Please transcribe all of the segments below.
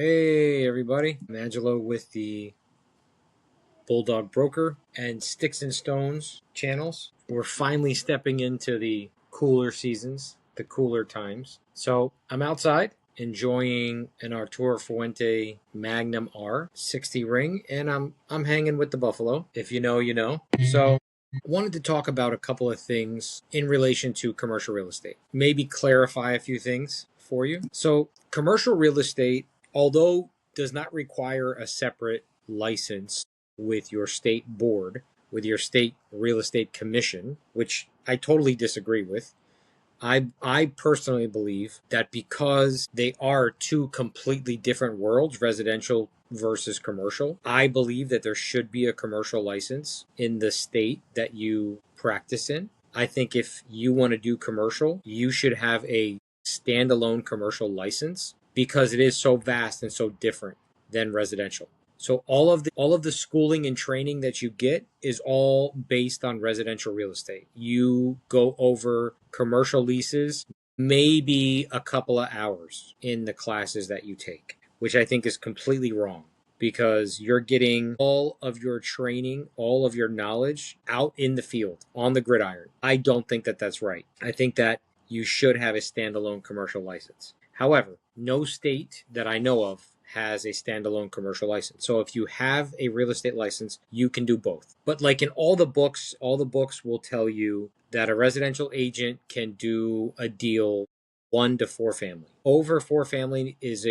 Hey everybody, I'm Angelo with the Bulldog Broker and Sticks and Stones channels. We're finally stepping into the cooler seasons, the cooler times. So I'm outside enjoying an Arturo Fuente Magnum R 60 ring, and I'm hanging with the Buffalo. If you know, you know. So I wanted to talk about a couple of things in relation to commercial real estate. Maybe clarify a few things for you. So commercial real estate, although does not require a separate license with your state board, with your state real estate commission, which I totally disagree with. I personally believe that because they are two completely different worlds, residential versus commercial, I believe that there should be a commercial license in the state that you practice in. I think if you want to do commercial, you should have a standalone commercial license because it is so vast and so different than residential. So all of the schooling and training that you get is all based on residential real estate. You go over commercial leases maybe a couple of hours in the classes that you take, which I think is completely wrong because you're getting all of your training, all of your knowledge out in the field on the gridiron. I don't think that that's right. I think that you should have a standalone commercial license. However, no state that I know of has a standalone commercial license. So if you have a real estate license, you can do both. But like in all the books will tell you that a residential agent can do a deal 1 to 4 family. Over 4 family is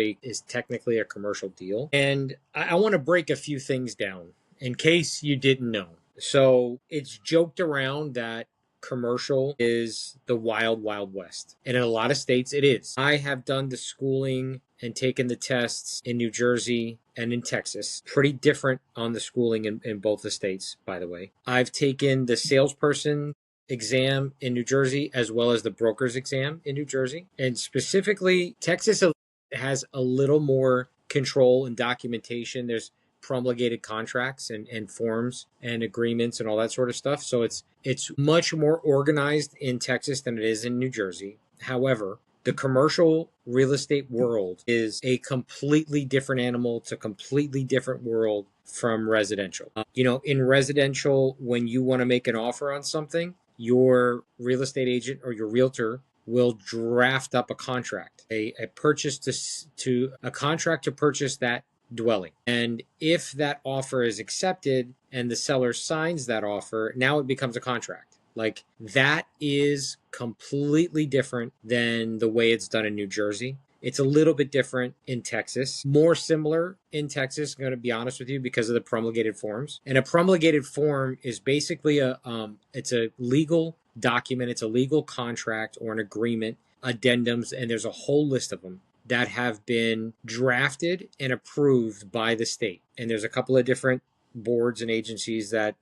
technically a commercial deal. And I want to break a few things down in case you didn't know. So it's joked around that commercial is the wild, wild west. And in a lot of states, it is. I have done the schooling and taken the tests in New Jersey and in Texas. Pretty different on the schooling in both the states, by the way. I've taken the salesperson exam in New Jersey as well as the broker's exam in New Jersey. And specifically, Texas has a little more control and documentation. There's promulgated contracts and forms and agreements and all that sort of stuff. So it's much more organized in Texas than it is in New Jersey. However, the commercial real estate world is a completely different animal. It's a completely different world from residential. In residential, when you want to make an offer on something, your real estate agent or your realtor will draft up a contract, a purchase to a contract to purchase that dwelling. And if that offer is accepted and the seller signs that offer, now it becomes a contract. Like that is completely different than the way it's done in New Jersey. It's a little bit different in Texas, more similar in Texas, I'm going to be honest with you, because of the promulgated forms. And a promulgated form is basically it's a legal document. It's a legal contract or an agreement, addendums, and there's a whole list of them that have been drafted and approved by the state. And there's a couple of different boards and agencies that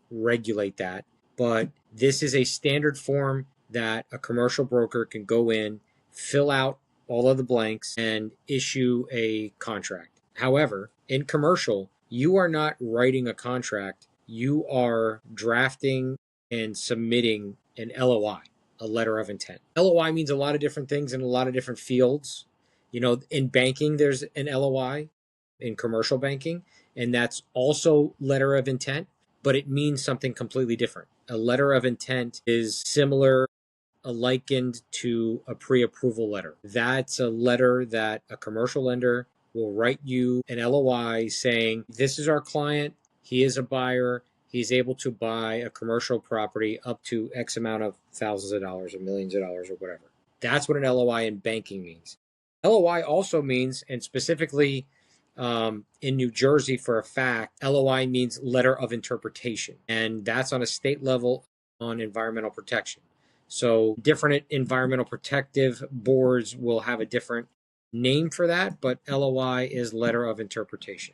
regulate that. But this is a standard form that a commercial broker can go in, fill out all of the blanks, and issue a contract. However, in commercial, you are not writing a contract. You are drafting and submitting an LOI, a letter of intent. LOI means a lot of different things in a lot of different fields. In banking, there's an LOI in commercial banking, and that's also letter of intent, but it means something completely different. A letter of intent is similar, likened to a pre-approval letter. That's a letter that a commercial lender will write you an LOI saying, this is our client, he is a buyer, he's able to buy a commercial property up to X amount of thousands of dollars or millions of dollars or whatever. That's what an LOI in banking means. LOI also means, and specifically in New Jersey for a fact, LOI means letter of interpretation. And that's on a state level on environmental protection. So different environmental protective boards will have a different name for that, but LOI is letter of interpretation.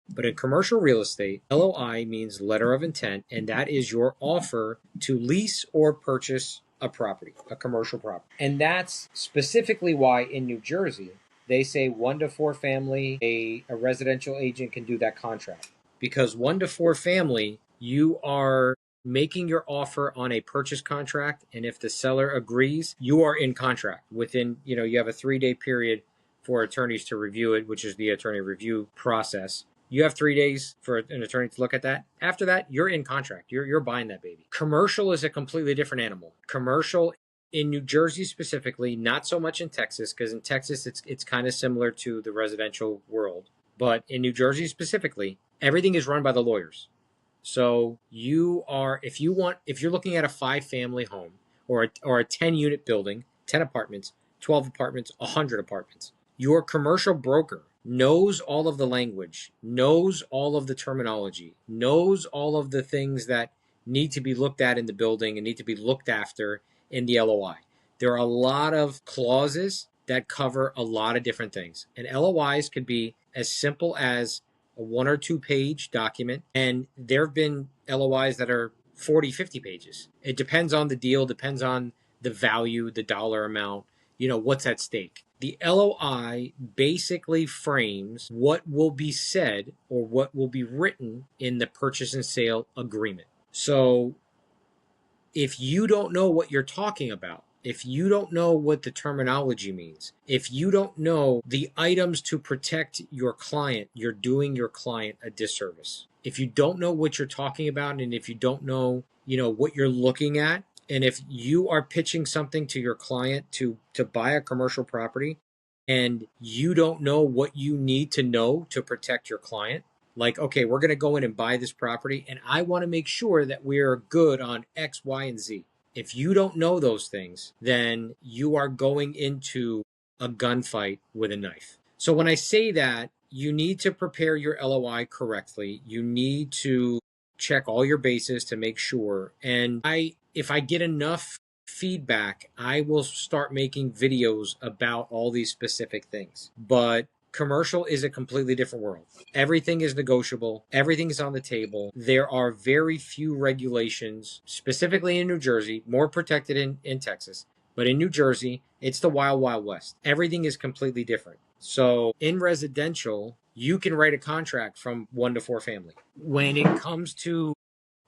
But in commercial real estate, LOI means letter of intent, and that is your offer to lease or purchase a property, a commercial property. And that's specifically why in New Jersey, they say 1 to 4 family, a residential agent can do that contract. Because 1 to 4 family, you are making your offer on a purchase contract, and if the seller agrees, you are in contract within, you have a 3-day period for attorneys to review it, which is the attorney review process. You have 3 days for an attorney to look at that. After that, you're in contract. You're buying that baby. Commercial is a completely different animal. Commercial in New Jersey specifically, not so much in Texas, because in Texas it's kind of similar to the residential world. But in New Jersey specifically, everything is run by the lawyers. So if you're looking at a 5-family home or a 10-unit building, 10 apartments, 12 apartments, 100 apartments, your commercial broker knows all of the language, knows all of the terminology, knows all of the things that need to be looked at in the building and need to be looked after in the LOI. There are a lot of clauses that cover a lot of different things. And LOIs could be as simple as a 1 or 2 page document. And there have been LOIs that are 40, 50 pages. It depends on the deal, depends on the value, the dollar amount, what's at stake. The LOI basically frames what will be said or what will be written in the purchase and sale agreement. So if you don't know what you're talking about, if you don't know what the terminology means, if you don't know the items to protect your client, you're doing your client a disservice. If you don't know what you're talking about, and if you don't know, what you're looking at, and if you are pitching something to your client to buy a commercial property and you don't know what you need to know to protect your client, like, okay, we're going to go in and buy this property and I want to make sure that we're good on X, Y, and Z. If you don't know those things, then you are going into a gunfight with a knife. So when I say that, you need to prepare your LOI correctly. You need to check all your bases to make sure. And if I get enough feedback, I will start making videos about all these specific things. But commercial is a completely different world. Everything is negotiable. Everything is on the table. There are very few regulations, specifically in New Jersey, more protected in Texas. But in New Jersey, it's the wild, wild west. Everything is completely different. So in residential, you can write a contract from 1 to 4 family. When it comes to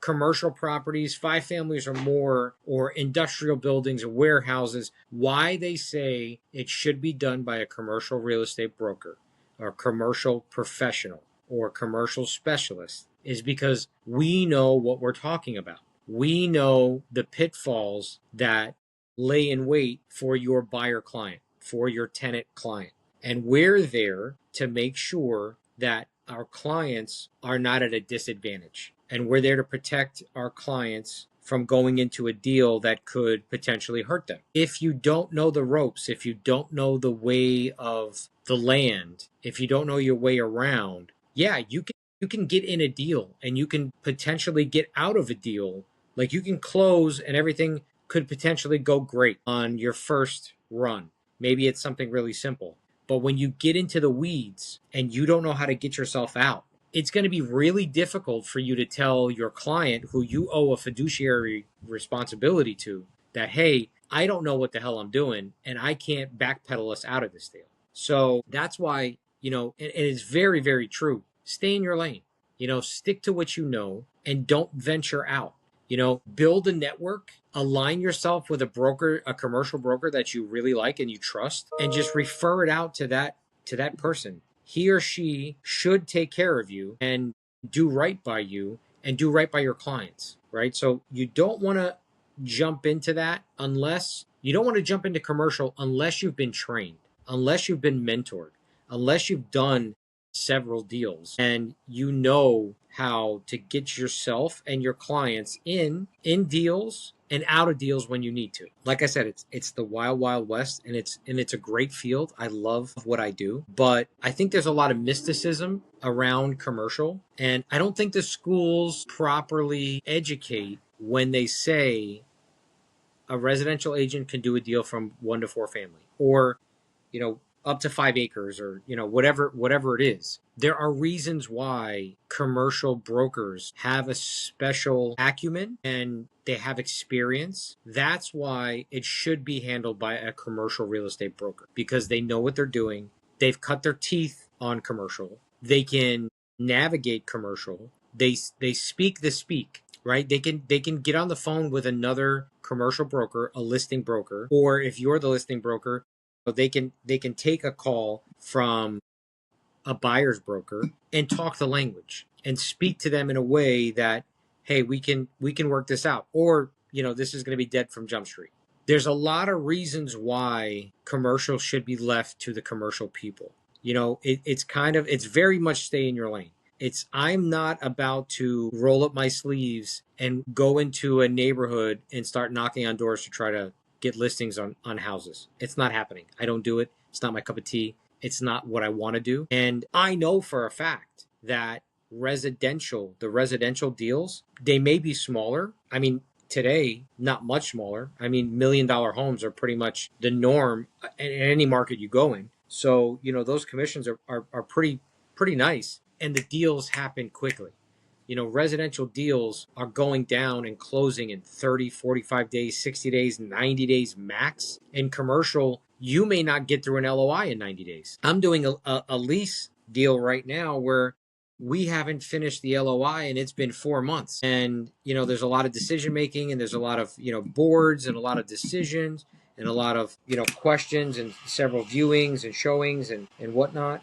commercial properties, 5 families or more, or industrial buildings or warehouses, why they say it should be done by a commercial real estate broker or commercial professional or commercial specialist is because we know what we're talking about. We know the pitfalls that lay in wait for your buyer client, for your tenant client. And we're there to make sure that our clients are not at a disadvantage. And we're there to protect our clients from going into a deal that could potentially hurt them. If you don't know the ropes, if you don't know the way of the land, if you don't know your way around, yeah, you can get in a deal and you can potentially get out of a deal. Like you can close and everything could potentially go great on your first run. Maybe it's something really simple. But when you get into the weeds and you don't know how to get yourself out, it's going to be really difficult for you to tell your client who you owe a fiduciary responsibility to that, hey, I don't know what the hell I'm doing and I can't backpedal us out of this deal. So that's why, and it's very, very true. Stay in your lane, stick to what you know and don't venture out. Build a network, align yourself with a broker, a commercial broker that you really like and you trust, and just refer it out to that person. He or she should take care of you and do right by you and do right by your clients, right? So you don't want to jump into that you don't want to jump into commercial unless you've been trained, unless you've been mentored, unless you've done several deals and you know how to get yourself and your clients in deals and out of deals when you need to. Like I said, it's the wild, wild west, and it's a great field. I love what I do, but I think there's a lot of mysticism around commercial, and I don't think the schools properly educate when they say a residential agent can do a deal from 1 to 4 family, or up to 5 acres, or whatever it is. There are reasons why commercial brokers have a special acumen and they have experience. That's why it should be handled by a commercial real estate broker, because they know what they're doing. They've cut their teeth on commercial. They can navigate commercial. They speak the speak, right? They can get on the phone with another commercial broker, a listing broker, or if you're the listing broker, they can take a call from a buyer's broker and talk the language and speak to them in a way that, hey, we can work this out, or this is going to be dead from Jump Street. There's a lot of reasons why commercial should be left to the commercial people. It's very much stay in your lane. I'm not about to roll up my sleeves and go into a neighborhood and start knocking on doors to try to get listings on houses. It's not happening. I don't do it. It's not my cup of tea. It's not what I want to do. And I know for a fact that the residential deals, they may be smaller. I mean, today, not much smaller. I mean, $1 million homes are pretty much the norm in any market you go in. So, those commissions are pretty nice, and the deals happen quickly. Residential deals are going down and closing in 30, 45 days, 60 days, 90 days max. In commercial, you may not get through an LOI in 90 days. I'm doing a lease deal right now where we haven't finished the LOI and it's been 4 months. And, there's a lot of decision making, and there's a lot of, boards and a lot of decisions and a lot of, questions and several viewings and showings and whatnot.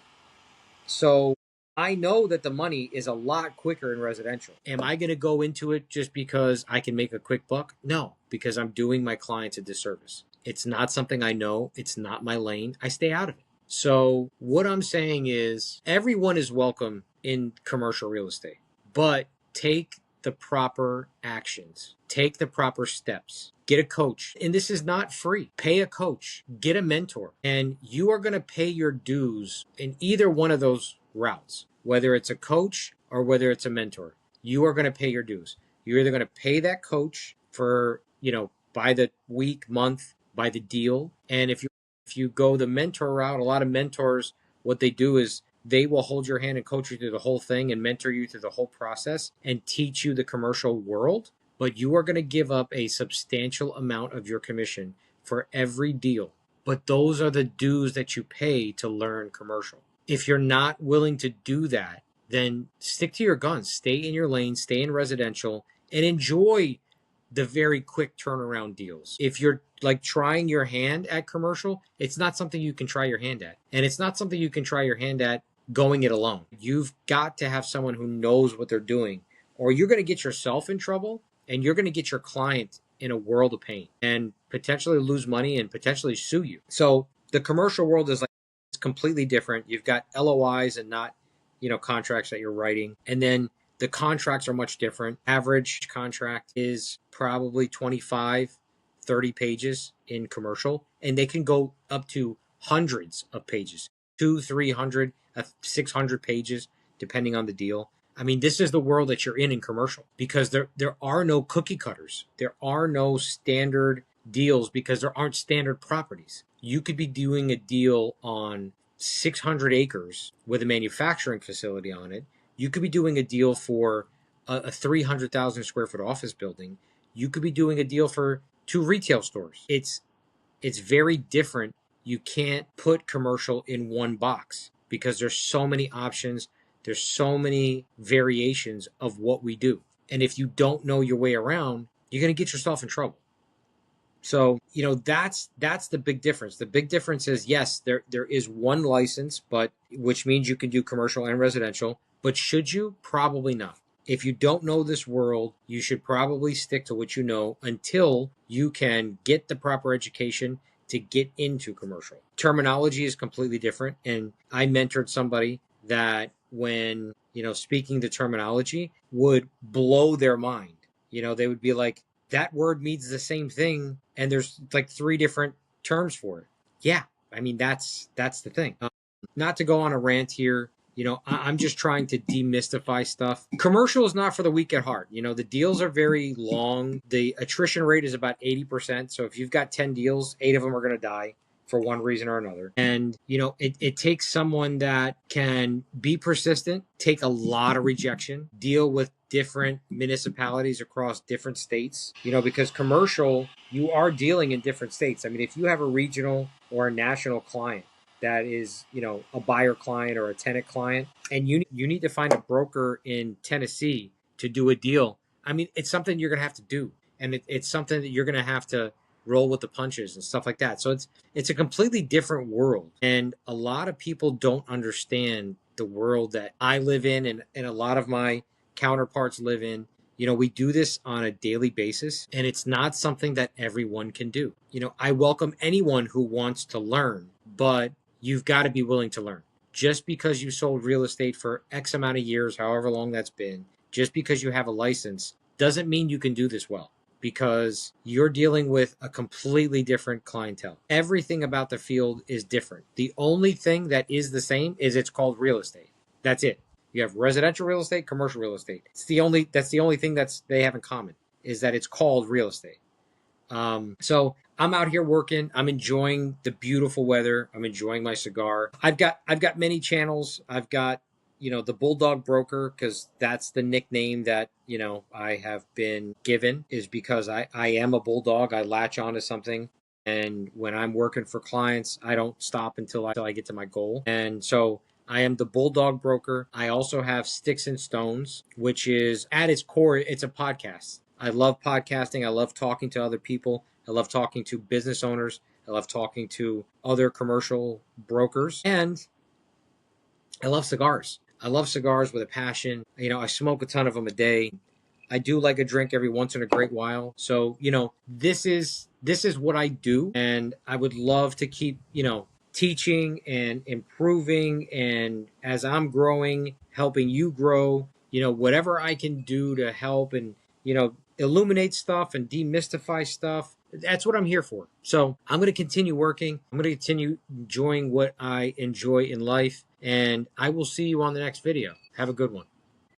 So I know that the money is a lot quicker in residential. Am I going to go into it just because I can make a quick buck? No, because I'm doing my clients a disservice. It's not something I know. It's not my lane. I stay out of it. So what I'm saying is everyone is welcome in commercial real estate, but take the proper actions. Take the proper steps. Get a coach. And this is not free. Pay a coach. Get a mentor. And you are going to pay your dues in either one of those routes, whether it's a coach or whether it's a mentor. You are going to pay your dues. You're either going to pay that coach for, by the week, month, by the deal. And if you go the mentor route, a lot of mentors, what they do is they will hold your hand and coach you through the whole thing and mentor you through the whole process and teach you the commercial world. But you are going to give up a substantial amount of your commission for every deal. But those are the dues that you pay to learn commercial. If you're not willing to do that, then stick to your guns. Stay in your lane, stay in residential, and enjoy the very quick turnaround deals. If you're like trying your hand at commercial, it's not something you can try your hand at. And it's not something you can try your hand at going it alone. You've got to have someone who knows what they're doing, or you're going to get yourself in trouble and you're going to get your client in a world of pain and potentially lose money and potentially sue you. So the commercial world is it's completely different. You've got LOIs and not, contracts that you're writing. And then the contracts are much different. Average contract is probably 25, 30 pages in commercial, and they can go up to hundreds of pages, 200, 300, 600 pages, depending on the deal. I mean, this is the world that you're in commercial, because there are no cookie cutters. There are no standard deals because there aren't standard properties. You could be doing a deal on 600 acres with a manufacturing facility on it. You could be doing a deal for a 300,000 square foot office building. You could be doing a deal for 2 retail stores. It's very different. You can't put commercial in one box because there's so many options. There's so many variations of what we do. And if you don't know your way around, you're going to get yourself in trouble. So, that's the big difference. The big difference is, yes, there is one license, but which means you can do commercial and residential. But should you? Probably not. If you don't know this world, you should probably stick to what you know until you can get the proper education to get into commercial. Terminology is completely different. And I mentored somebody that when, speaking the terminology would blow their mind. They would be like, that word means the same thing, and there's like 3 different terms for it. Yeah, I mean, that's the thing. Not to go on a rant here. I'm just trying to demystify stuff. Commercial is not for the weak at heart. The deals are very long. The attrition rate is about 80%. So if you've got 10 deals, 8 of them are going to die for one reason or another. And, it takes someone that can be persistent, take a lot of rejection, deal with different municipalities across different states, because commercial, you are dealing in different states. I mean, if you have a regional or a national client that is, a buyer client or a tenant client, and you need to find a broker in Tennessee to do a deal, I mean, it's something you're going to have to do. And it's something that you're going to have to roll with the punches and stuff like that. So it's a completely different world. And a lot of people don't understand the world that I live in and a lot of my counterparts live in. You know, we do this on a daily basis, and it's not something that everyone can do. You know, I welcome anyone who wants to learn, but you've got to be willing to learn. Just because you sold real estate for X amount of years, however long that's been, just because you have a license, doesn't mean you can do this well, because you're dealing with a completely different clientele. Everything about the field is different. The only thing that is the same is it's called real estate. That's it. You have residential real estate, commercial real estate. That's the only thing that's they have in common, is that it's called real estate. So I'm out here working. I'm enjoying the beautiful weather. I'm enjoying my cigar. I've got many channels. I've got, you know, the Bulldog Broker, because that's the nickname that, you know, I have been given, is because I am a bulldog. I latch onto something. And when I'm working for clients, I don't stop until I get to my goal. And so I am the Bulldog Broker. I also have Sticks and Stones, which is at its core, it's a podcast. I love podcasting. I love talking to other people. I love talking to business owners. I love talking to other commercial brokers. And I love cigars. I love cigars with a passion. You know, I smoke a ton of them a day. I do like a drink every once in a great while. So, you know, this is what I do, and I would love to keep, you know, teaching and improving, and as I'm growing, helping you grow, you know, whatever I can do to help and, you know, illuminate stuff and demystify stuff. That's what I'm here for. So, I'm going to continue working. I'm going to continue enjoying what I enjoy in life, and I will see you on the next video. Have a good one.